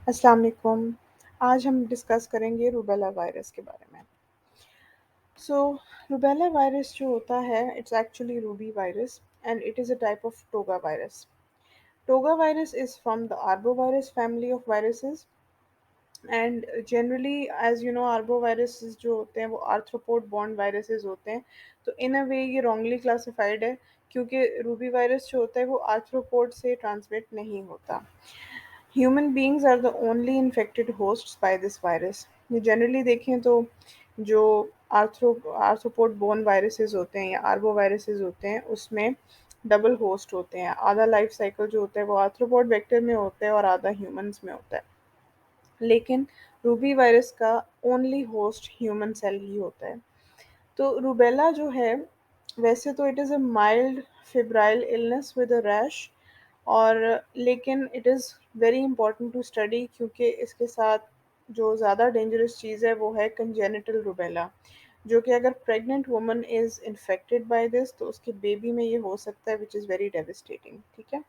अस्सलाम वालेकुम। आज हम डिस्कस करेंगे रूबेला वायरस के बारे में। सो रूबेला वायरस जो होता है it's actually rubi virus and it is a type of toga virus. Toga virus is from the arbovirus family of viruses and generally as you know arboviruses जो होते हैं वो आर्थ्रोपोड बॉर्न वायरसेस होते हैं। तो इन अ वे ये रॉन्गली क्लासिफाइड है क्योंकि रूबी वायरस जो होता है वो आर्थ्रोपोड से ट्रांसमिट नहीं होता। Human beings are the only infected hosts by this virus. ये जनरली देखें तो जो आर्थ्रोपोड बोन वायरसेस होते हैं या आर्बो वायरसेस होते हैं उसमें डबल होस्ट होते हैं। आधा लाइफ साइकिल जो होता है वो आर्थ्रोपोड वेक्टर में होता है और आधा ह्यूमंस में होता है। लेकिन रूबी वायरस का ओनली होस्ट ह्यूमन सेल ही होता है। तो रूबेला जो है वैसे तो it is a mild febrile illness with a rash और लेकिन it is very important to study क्योंकि इसके साथ जो ज़्यादा डेंजरस चीज़ है वो है कंजेनिटल रूबेला, जो कि अगर pregnant woman is infected by this तो उसके बेबी में ये हो सकता है विच इज़ वेरी डेविस्टेटिंग। ठीक है,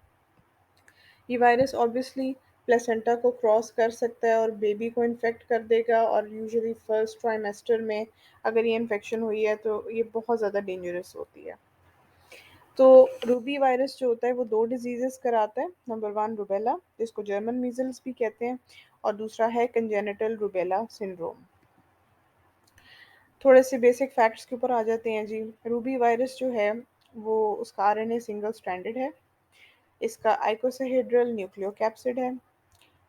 ये वायरस ऑब्वियसली प्लेसेंटा को क्रॉस कर सकता है और बेबी को इन्फेक्ट कर देगा और यूजुअली फर्स्ट ट्राइमेस्टर में अगर ये इन्फेक्शन हुई है तो ये बहुत ज़्यादा डेंजरस होती है। तो रूबी वायरस जो होता है वो दो डिजीजेस कराता है। नंबर वन रूबेला जिसको जर्मन मीजल्स भी कहते हैं और दूसरा है कंजेनिटल रूबेला सिंड्रोम। थोड़े से बेसिक फैक्ट्स के ऊपर आ जाते हैं जी। रूबी वायरस जो है वो उसका आरएनए सिंगल स्ट्रैंडेड है। इसका आइकोसाहेड्रल न्यूक्लियोकैप्सिड है,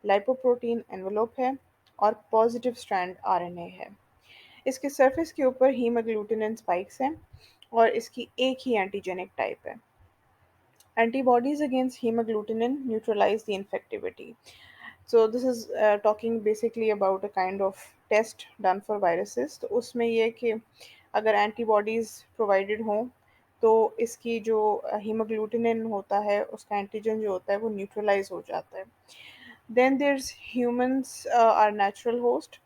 लाइपोप्रोटीन एनवेलोप है और पॉजिटिव स्ट्रैंड आरएनए है। इसके सरफेस के ऊपर हीमोग्लूटिनिन स्पाइक्स हैं और इसकी एक ही एंटीजेनिक टाइप है। Antibodies against hemagglutinin neutralize the infectivity. So this is talking basically about a kind of test done for viruses. तो उसमें ये है कि अगर एंटीबॉडीज़ प्रोवाइडेड हों तो इसकी जो हीमोग्लूटिनिन होता है उसका एंटीजन जो होता है वो न्यूट्रलाइज हो जाता है। Then there's humans are natural host.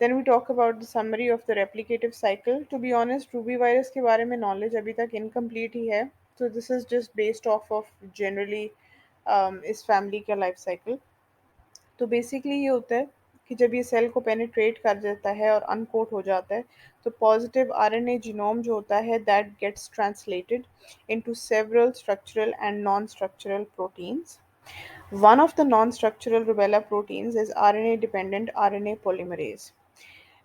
Then we talk about the summary of the replicative cycle. To be honest, Ruby virus के बारे में knowledge अभी तक incomplete ही है. So this is just based off of generally इस family का life cycle. तो basically ये होता है कि जब ये सेल को पेनिट्रेट कर जाता है और अनकोट हो जाता है तो पॉजिटिव आरएनए जीनोम जो होता है that gets translated into several structural and non structural proteins. One of the non-structural rubella proteins is RNA dependent RNA polymerase,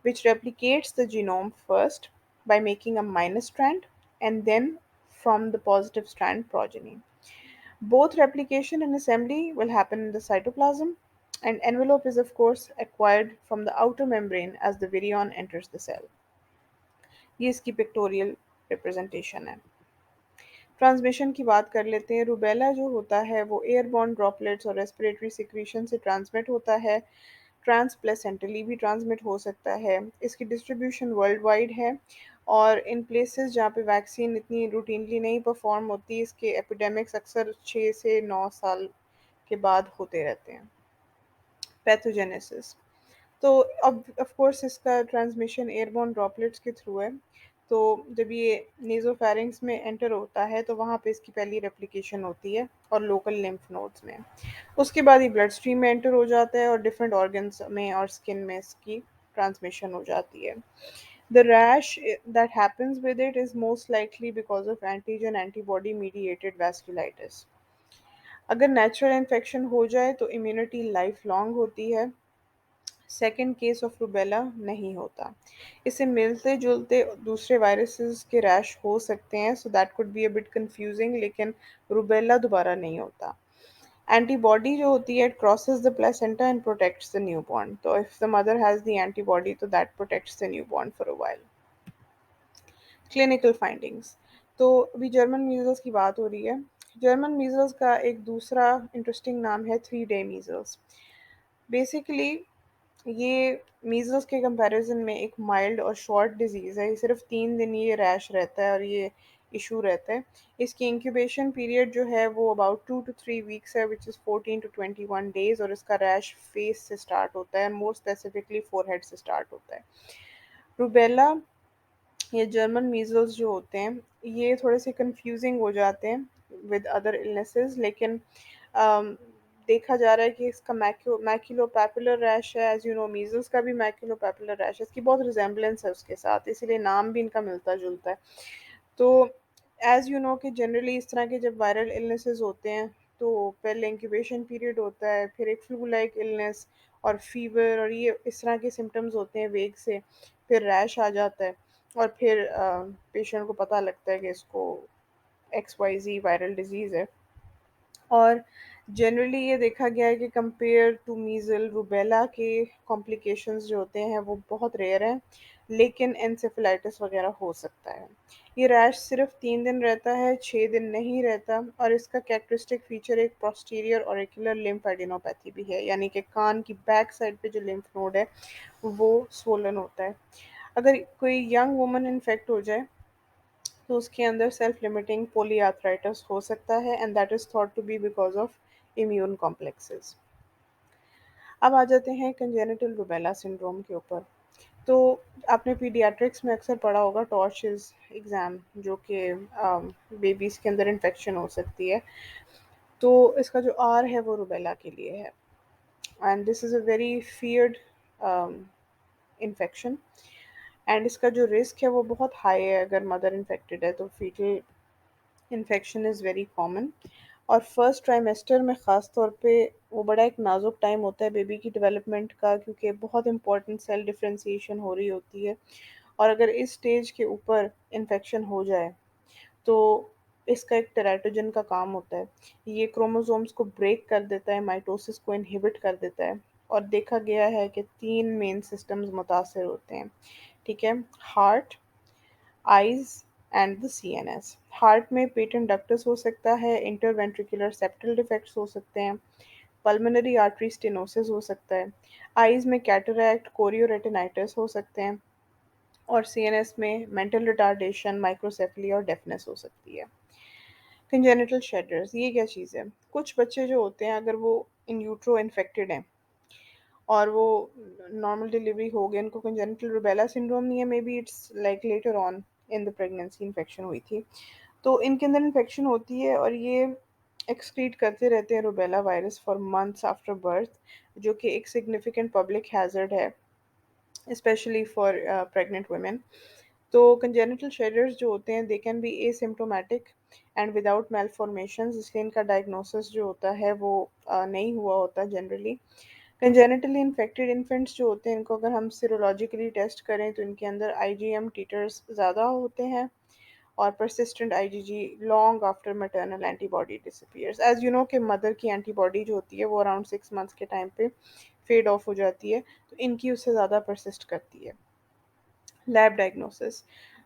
which replicates the genome first by making a minus strand and then from the positive strand progeny. Both replication and assembly will happen in the cytoplasm, and envelope is, of course, acquired from the outer membrane as the virion enters the cell. ये इसकी pictorial representation है। Transmission की बात कर लेते हैं। Rubella जो होता है वो एयरबॉर्न ड्रॉपलेट्स और रेस्पिरेटरी सिक्रीशन से ट्रांसमिट होता है। ट्रांसप्लेसेंटली भी ट्रांसमिट हो सकता है। इसकी डिस्ट्रीब्यूशन वर्ल्ड वाइड है और इन प्लेसेस जहाँ पे वैक्सीन इतनी रूटीनली नहीं परफॉर्म होती इसके एपिडेमिक्स अक्सर 6 से 9 साल के बाद होते रहते हैं। पैथोजेनेसिस तो अब ऑफ कोर्स इसका ट्रांसमिशन एयरबॉर्न ड्रॉपलेट्स के थ्रू है। तो जब ये नेज़ोफेरिंक्स में एंटर होता है तो वहाँ पे इसकी पहली रेप्लिकेशन होती है और लोकल लिम्फ नोड्स में। उसके बाद ये ब्लड स्ट्रीम में एंटर हो जाता है और डिफरेंट ऑर्गन्स में और स्किन में इसकी ट्रांसमिशन हो जाती है। The rash that happens with it is most likely because of antigen antibody mediated vasculitis. अगर नेचुरल इन्फेक्शन हो जाए तो इम्यूनिटी लाइफ लॉन्ग होती है। सेकेंड केस ऑफ रूबेला नहीं होता। इससे मिलते जुलते दूसरे वायरसेस के रैश हो सकते हैं so that could be a bit confusing, लेकिन रूबेला दोबारा नहीं होता। एंटीबॉडी जो होती है it crosses the placenta and protects the newborn. तो if the mother has the antibody तो that protects the newborn for a while. Clinical findings तो अभी जर्मन मीजल्स की बात हो रही है। जर्मन मीजल्स का एक दूसरा इंटरेस्टिंग नाम है 3 डे मीजल्स। बेसिकली ये मीज़ल्स के कंपैरिजन में एक माइल्ड और शॉर्ट डिजीज़ है। ये सिर्फ 3 दिन ये रैश रहता है और ये इशू रहता है। इसकी इंक्यूबेशन पीरियड जो है वो अबाउट 2 to 3 वीक्स है विच इज़ 14 to 21 डेज और इसका रैश फेस से स्टार्ट होता है, मोर स्पेसिफिकली फोरहेड से स्टार्ट होता है। रूबेला ये जर्मन मीज़ल्स जो होते हैं ये थोड़े से कंफ्यूजिंग हो जाते हैं विद अदर इलनेसेस, लेकिन देखा जा रहा है कि इसका मैक्यूलोपैपुलर रैश है। एज यू नो मीजल्स का भी मैक्यूलोपैपुलर रैश है, इसकी बहुत रिजेम्बलेंस है उसके साथ, इसीलिए नाम भी इनका मिलता जुलता है। तो एज यू नो कि जनरली इस तरह के जब वायरल इलनेसेस होते हैं तो पहले इंक्यूबेशन पीरियड होता है, फिर एक फ्लू लाइक इलनेस और फीवर और ये इस तरह के सिम्टम्स होते हैं वेग से, फिर रैश आ जाता है और फिर पेशेंट को पता लगता है कि इसको XYZ वायरल डिजीज़ है। और जनरली ये देखा गया है कि कंपेयर टू मीज़ल रूबेला के कॉम्प्लिकेशंस जो होते हैं वो बहुत रेयर हैं, लेकिन एनसेफेलाइटिस वगैरह हो सकता है। ये रैश सिर्फ 3 दिन रहता है, 6 दिन नहीं रहता, और इसका कैरेक्टरिस्टिक फीचर एक पोस्टीरियर ऑरिकुलर लिम्फ एडिनोपैथी भी है, यानी कि कान की बैक साइड पे जो लिम्फ नोड है वो स्वोलन होता है। अगर कोई यंग वुमन इन्फेक्ट हो जाए तो उसके अंदर सेल्फ लिमिटिंग पोलीआर्थराइटिस हो सकता है, and that is thought to be because of immune complexes. अब आ जाते हैं कंजेनिटल रूबेला सिंड्रोम के ऊपर। तो आपने पीडियाट्रिक्स में अक्सर पढ़ा होगा टॉर्चेस एग्ज़ाम, जो कि बेबीज़ के अंदर इन्फेक्शन हो सकती है। तो इसका जो आर है वो रूबेला के लिए है, and this is a very feared infection. And इसका जो रिस्क है वो बहुत हाई है, अगर मदर इन्फेक्टेड है तो fetal infection is very common. और फर्स्ट ट्राइमेस्टर में ख़ास तौर पे वो बड़ा एक नाजुक टाइम होता है बेबी की डेवलपमेंट का, क्योंकि बहुत इंपॉर्टेंट सेल डिफरेंशिएशन हो रही होती है। और अगर इस स्टेज के ऊपर इन्फेक्शन हो जाए तो इसका एक टेराटोजन का काम होता है, ये क्रोमोसोम्स को ब्रेक कर देता है, माइटोसिस को इनहिबिट कर देता है। और देखा गया है कि 3 मेन सिस्टम्स मुतासर होते हैं, ठीक है? Heart, eyes and the CNS। Heart में पेटेंट डक्टस हो सकता है, इंटरवेंट्रिकुलर सेप्टल डिफेक्ट्स हो सकते हैं, पल्मोनरी आर्टरी स्टेनोसिस हो सकता है, आइज में कैटरैक्ट, कोरियोरेटिनाइटिस हो सकते हैं, और CNS में मेंटल रिटार्डेशन, माइक्रोसेफली और डेफनेस हो सकती है। कंजेनिटल शेडर्स ये क्या चीज़ है? कुछ बच्चे जो होते हैं अगर वो इन यूट्रो इन्फेक्टेड हैं और वो नॉर्मल डिलीवरी हो गई, उनको कंजेनिटल रूबेला सिंड्रोम नहीं है, may be it's like later on in the pregnancy infection हुई थी, तो इनके अंदर इन्फेक्शन होती है और ये एक्सक्रीट करते रहते हैं rubella virus for months after birth, जो कि एक सिग्निफिकेंट पब्लिक हैज़र्ड है, स्पेशली फॉर प्रेग्नेंट वुमेन। तो कंजेनिटल शेडर्स जो होते हैं they can be asymptomatic and without malformations, इसलिए इनका डायग्नोसिस जो होता है वो नहीं हुआ होता जनरली। कंजेनिटली इन्फेक्टेड इन्फेंट्स जो होते हैं इनको अगर हम सीरोलॉजिकली टेस्ट करें तो इनके अंदर IgM टीटर्स ज़्यादा होते हैं, और persistent IgG long after maternal antibody disappears। As you know कि मदर की एंटीबॉडी जो होती है वो अराउंड 6 मंथ्स के टाइम पे फेड ऑफ हो जाती है, तो इनकी उससे ज़्यादा परसिस्ट करती है। Lab diagnosis,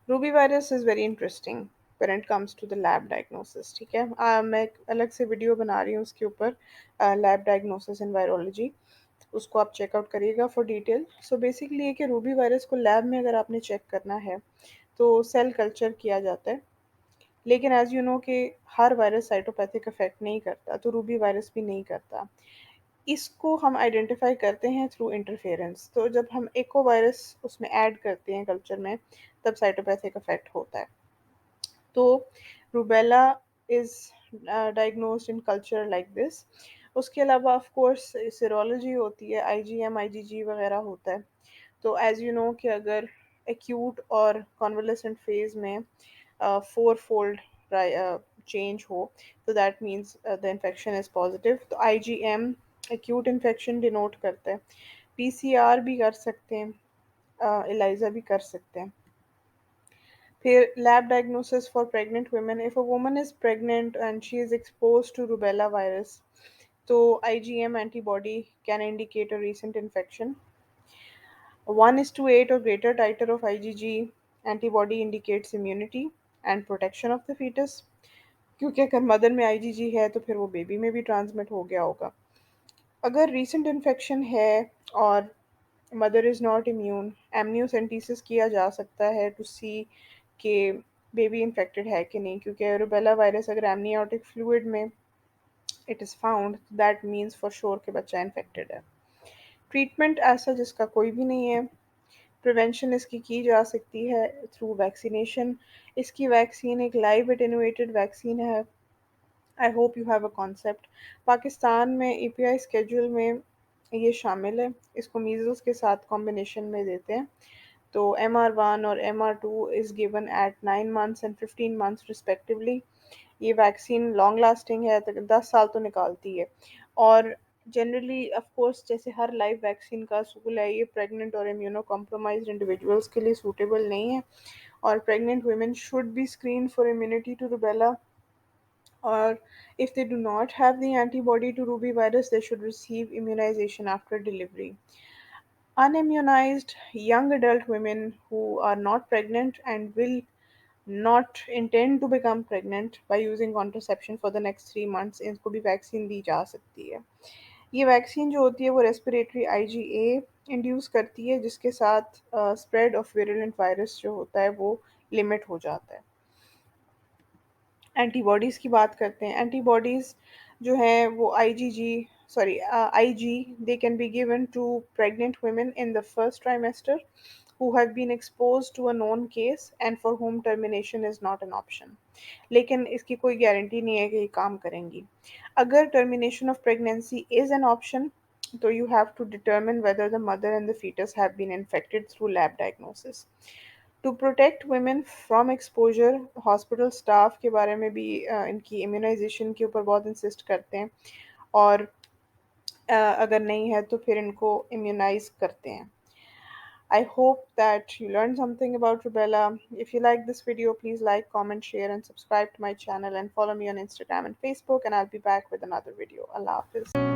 rubi virus is very interesting when it comes to the lab diagnosis, ठीक है? मैं एक अलग से वीडियो बना रही हूँ उसके ऊपर, लैब डायग्नोसिस इन वायरोलॉजी, उसको आप चेकआउट करिएगा फॉर डिटेल। सो बेसिकली ये कि रूबी वायरस को लैब में अगर आपने चेक करना है तो सेल कल्चर किया जाता है, लेकिन एज यू नो कि हर वायरस साइटोपैथिक इफेक्ट नहीं करता, तो रूबी वायरस भी नहीं करता। इसको हम आइडेंटिफाई करते हैं थ्रू इंटरफेरेंस, तो जब हम एको वायरस उसमें ऐड करते हैं कल्चर में तब साइटोपैथिक इफेक्ट होता है। तो rubella is diagnosed in culture like this. उसके अलावा ऑफ कोर्स सीरोलॉजी होती है, IgM IgG वगैरह होता है। तो एज यू नो कि अगर एक्यूट और कॉन्वलेसेंट फेज में फोर फोल्ड चेंज हो तो that means the infection is positive. तो IgM एक्यूट इन्फेक्शन डिनोट करता है, PCR भी कर सकते हैं, ELISA भी कर सकते हैं। फिर lab diagnosis for pregnant women, if a woman is pregnant and she is exposed to rubella virus, तो IgM antibody can indicate a recent infection. 1:8 or greater titer of IgG antibody indicates immunity and protection of the fetus, क्योंकि अगर mother में IgG है तो फिर वो baby में भी ट्रांसमिट हो गया होगा। अगर रीसेंट इन्फेक्शन है और mother is not immune, amniocentesis किया जा सकता है टू सी कि बेबी इन्फेक्टेड है कि नहीं, क्योंकि रूबेला वायरस अगर एमनियोटिक फ्लूइड में it is found that means for sure कि बच्चा इन्फेक्टेड है। ट्रीटमेंट ऐसा जिसका कोई भी नहीं है, प्रिवेंशन इसकी की जा सकती है थ्रू वैक्सीनेशन। इसकी वैक्सीन एक लाइव एटेनुएटेड वैक्सीन है, I hope you have a concept. Pakistan में एपीआई स्केड्यूल में ये शामिल है। इसको मीज़ल्स के साथ कॉम्बिनेशन में देते हैं। तो MR1 और MR2 is given at 9 months and 15 months respectively. ये वैक्सीन लॉन्ग लास्टिंग है, तो 10 साल तो निकालती है। और जनरली ऑफ कोर्स जैसे हर लाइव वैक्सीन का असूल है, ये प्रेग्नेंट और इम्यूनो कॉम्प्रोमाइज्ड इंडिविजुअल्स के लिए सूटेबल नहीं है। और pregnant women should be screen for immunity to rubella, or if they do not have the antibody to rotavirus, they should receive immunization after delivery. Unimmunized young adult women who are not pregnant and will not intend to become pregnant by using contraception for the next 3 months, इनको भी vaccine दी जा सकती है। ये vaccine जो होती है वो रेस्पिरेटरी IgA इंड्यूस करती है, जिसके साथ स्प्रेड ऑफ विरुलेंट वायरस जो होता है वो लिमिट हो जाता है। एंटीबॉडीज़ की बात करते हैं। एंटीबॉडीज़ जो हैं वो IG they can be given to pregnant women in the first trimester who have been exposed to a known case and for whom termination is not an option। लेकिन इसकी कोई गारंटी नहीं है कि ये काम करेंगी। अगर termination of pregnancy is an option, तो you have to determine whether the mother and the fetus have been infected through lab diagnosis। To protect women from exposure, hospital staff के बारे में भी इनकी इम्यूनाइजेशन के ऊपर बहुत इंसिस्ट करते हैं। और अगर नहीं है तो फिर इनको इम्यूनाइज करते हैं। I hope that you learned something about rubella. If you like this video, please like, comment, share, and subscribe to my channel and follow me on Instagram and Facebook. And I'll be back with another video. Allah Hafiz.